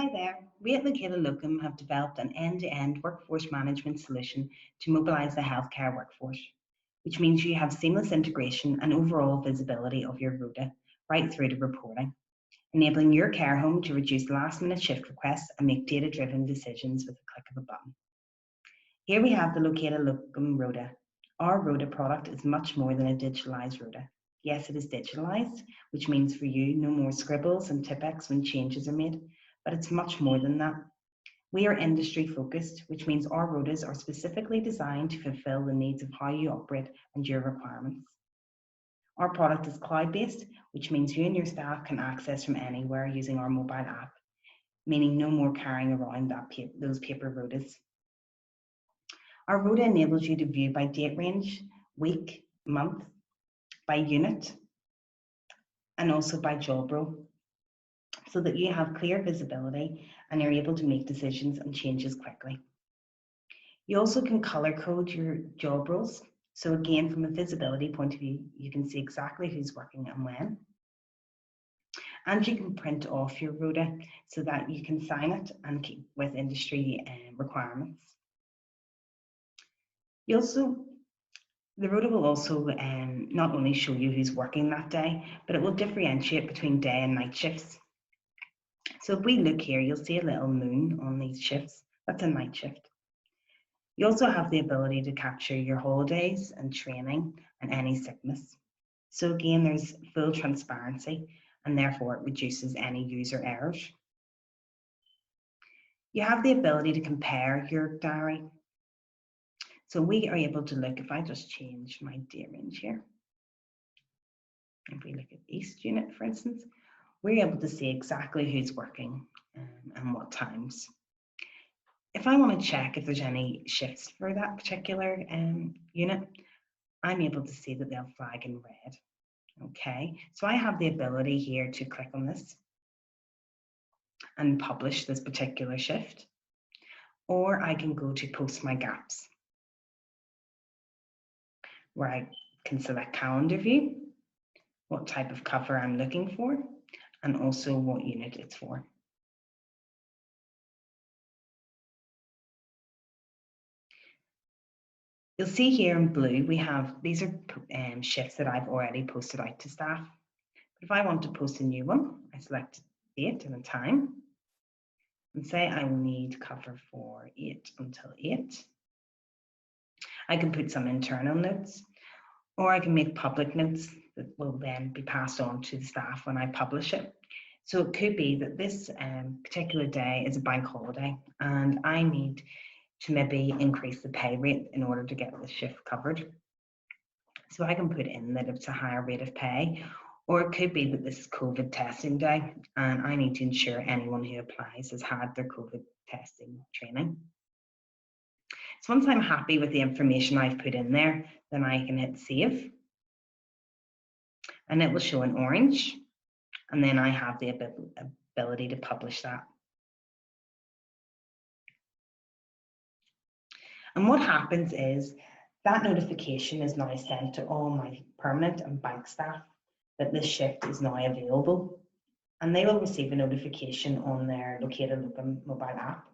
Hi there. We at Locum have developed an end-to-end workforce management solution to mobilise the healthcare workforce, which means you have seamless integration and overall visibility of your rota right through to reporting, enabling your care home to reduce last-minute shift requests and make data-driven decisions with a click of a button. Here we have the Locum Rota. Our Rota product is much more than a digitalised rota. Yes, it is digitalised, which means for you no more scribbles and Tipp-Ex when changes are made, but it's much more than that. We are industry focused, which means our rotas are specifically designed to fulfill the needs of how you operate and your requirements. Our product is cloud-based, which means you and your staff can access from anywhere using our mobile app, meaning no more carrying around those paper rotas. Our rota enables you to view by date range, week, month, by unit, and also by job role, so that you have clear visibility and you're able to make decisions and changes quickly. You also can color code your job roles. So again, from a visibility point of view, you can see exactly who's working and when. And you can print off your rota so that you can sign it and keep with industry requirements. The rota will also not only show you who's working that day, but it will differentiate between day and night shifts. So if we look here, you'll see a little moon on these shifts. That's a night shift. You also have the ability to capture your holidays and training and any sickness. So again, there's full transparency and therefore it reduces any user errors. You have the ability to compare your diary. So we are able to look, if I just change my day range here, if we look at East unit, for instance, we're able to see exactly who's working and what times. If I want to check if there's any shifts for that particular unit, I'm able to see that they'll flag in red. Okay, so I have the ability here to click on this and publish this particular shift, or I can go to post my gaps, where I can select calendar view, what type of cover I'm looking for, and also what unit it's for. You'll see here in blue, we have, these are shifts that I've already posted out to staff. But if I want to post a new one, I select date and a time, and say I will need cover for 8 until 8. I can put some internal notes, or I can make public notes that will then be passed on to the staff when I publish it. So it could be that this particular day is a bank holiday and I need to maybe increase the pay rate in order to get the shift covered. So I can put in that it's a higher rate of pay, or it could be that this is COVID testing day and I need to ensure anyone who applies has had their COVID testing training. So once I'm happy with the information I've put in there, then I can hit save. And it will show in orange. And then I have the ability to publish that. And what happens is that notification is now sent to all my permanent and bank staff that this shift is now available. And they will receive a notification on their Locum mobile app.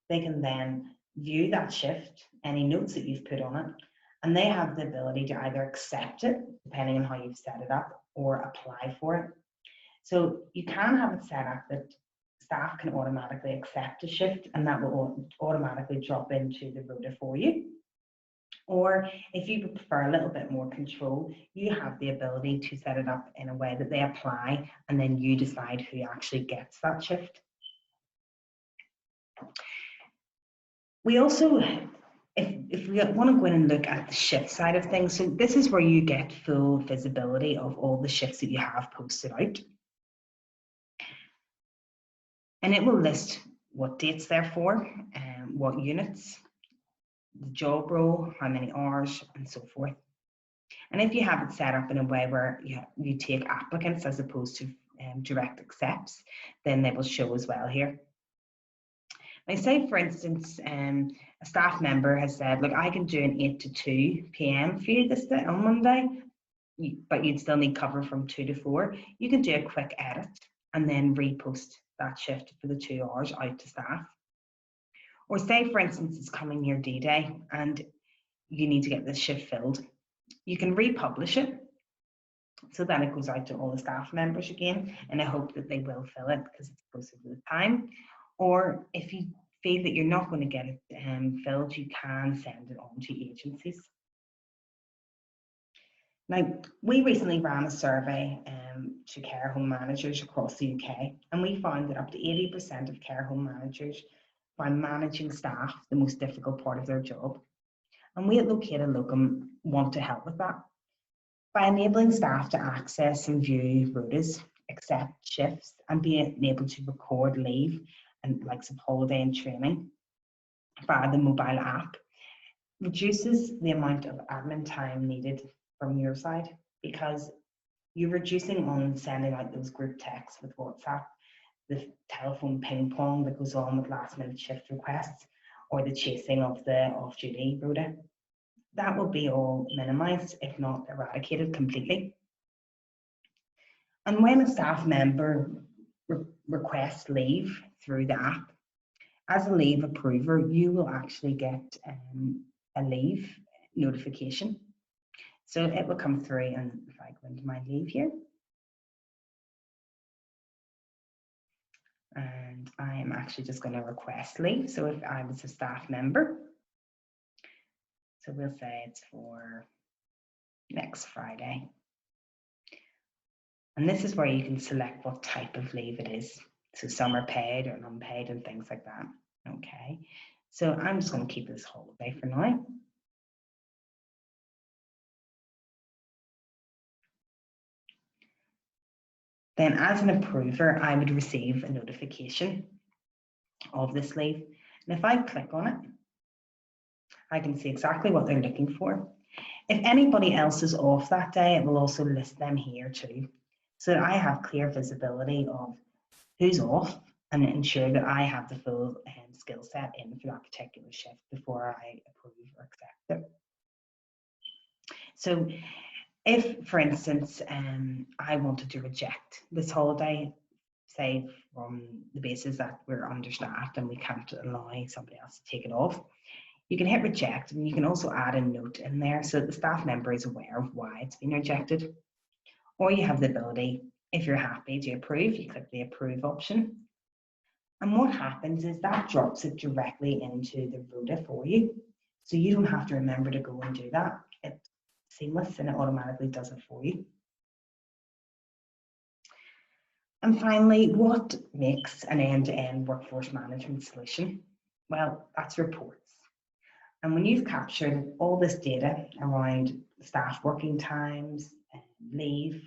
They can then view that shift, any notes that you've put on it, and they have the ability to either accept it, depending on how you've set it up, or apply for it. So you can have it set up that staff can automatically accept a shift and that will automatically drop into the rota for you. Or if you prefer a little bit more control, you have the ability to set it up in a way that they apply and then you decide who actually gets that shift. We also, if we want to go in and look at the shift side of things, so this is where you get full visibility of all the shifts that you have posted out. And it will list what dates they're for, what units, the job role, how many hours, and so forth. And if you have it set up in a way where you take applicants as opposed to direct accepts, then they will show as well here. Now say, for instance, a staff member has said, look, I can do an 8 to 2 p.m. for you this day on Monday, but you'd still need cover from 2 to 4. You can do a quick edit and then repost that shift for the 2 hours out to staff. Or say, for instance, it's coming near D-Day and you need to get this shift filled. You can republish it so that it goes out to all the staff members again, and I hope that they will fill it because it's closer to the time. Or if you feel that you're not going to get it filled, you can send it on to agencies. Now, we recently ran a survey to care home managers across the UK, and we found that up to 80% of care home managers find managing staff the most difficult part of their job. And we at Locum want to help with that by enabling staff to access and view rotas, accept shifts, and being able to record leave and likes of holiday and training via the mobile app reduces the amount of admin time needed from your side, because you're reducing on sending out those group texts with WhatsApp, the telephone ping pong that goes on with last minute shift requests, or the chasing of the off-duty rota. That will be all minimised, if not eradicated completely. And when a staff member requests leave through the app, as a leave approver, you will actually get a leave notification. So it will come through, and if I go into my leave here, and I am actually just going to request leave. So if I was a staff member, so we'll say it's for next Friday. And this is where you can select what type of leave it is. So some are paid or unpaid and things like that. Okay, so I'm just going to keep this holiday for now. Then as an approver, I would receive a notification of this leave. And if I click on it, I can see exactly what they're looking for. If anybody else is off that day, it will also list them here too, so that I have clear visibility of who's off and ensure that I have the full skill set in for that particular shift before I approve or accept it. So if, for instance, I wanted to reject this holiday, say from the basis that we're understaffed and we can't allow somebody else to take it off, you can hit reject, and you can also add a note in there so that the staff member is aware of why it's been rejected. Or you have the ability, if you're happy to approve, you click the approve option. And what happens is that drops it directly into the rota for you. So you don't have to remember to go and do that. It's seamless and it automatically does it for you. And finally, what makes an end-to-end workforce management solution? Well, that's reports. And when you've captured all this data around staff working times, leave,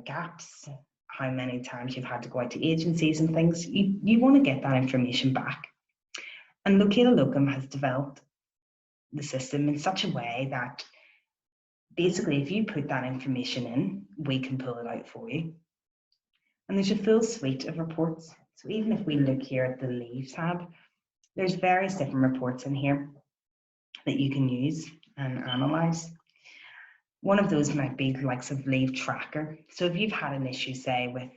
gaps, how many times you've had to go out to agencies and things, you want to get that information back. And Locum has developed the system in such a way that basically if you put that information in, we can pull it out for you. And there's a full suite of reports. So even if we look here at the leave tab, there's various different reports in here that you can use and analyze. One of those might be the likes of leave tracker. So if you've had an issue, say, with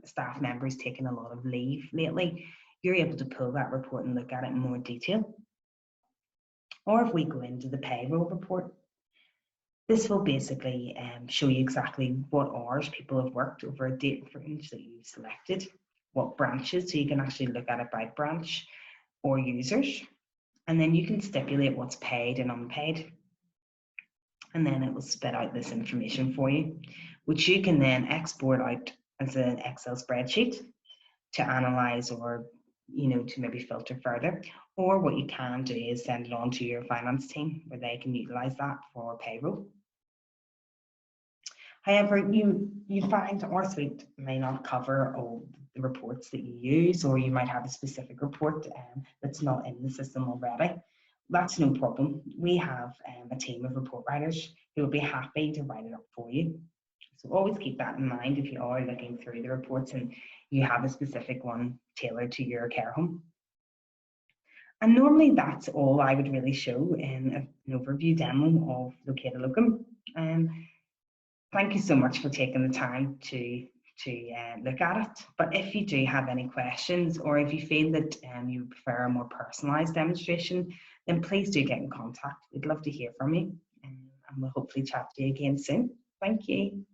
staff members taking a lot of leave lately, you're able to pull that report and look at it in more detail. Or if we go into the payroll report, this will basically show you exactly what hours people have worked over a date range that you've selected, what branches, so you can actually look at it by branch or users. And then you can stipulate what's paid and unpaid. And then it will spit out this information for you, which you can then export out as an Excel spreadsheet to analyze, or to maybe filter further. Or what you can do is send it on to your finance team where they can utilize that for payroll. However, you find our suite may not cover all the reports that you use, or you might have a specific report that's not in the system already. That's no problem. We have a team of report writers who will be happy to write it up for you. So always keep that in mind if you are looking through the reports and you have a specific one tailored to your care home. And normally that's all I would really show in an overview demo of Locum. Thank you so much for taking the time to look at it. But if you do have any questions, or if you feel that you prefer a more personalised demonstration, then please do get in contact. We'd love to hear from you, and we'll hopefully chat to you again soon. Thank you.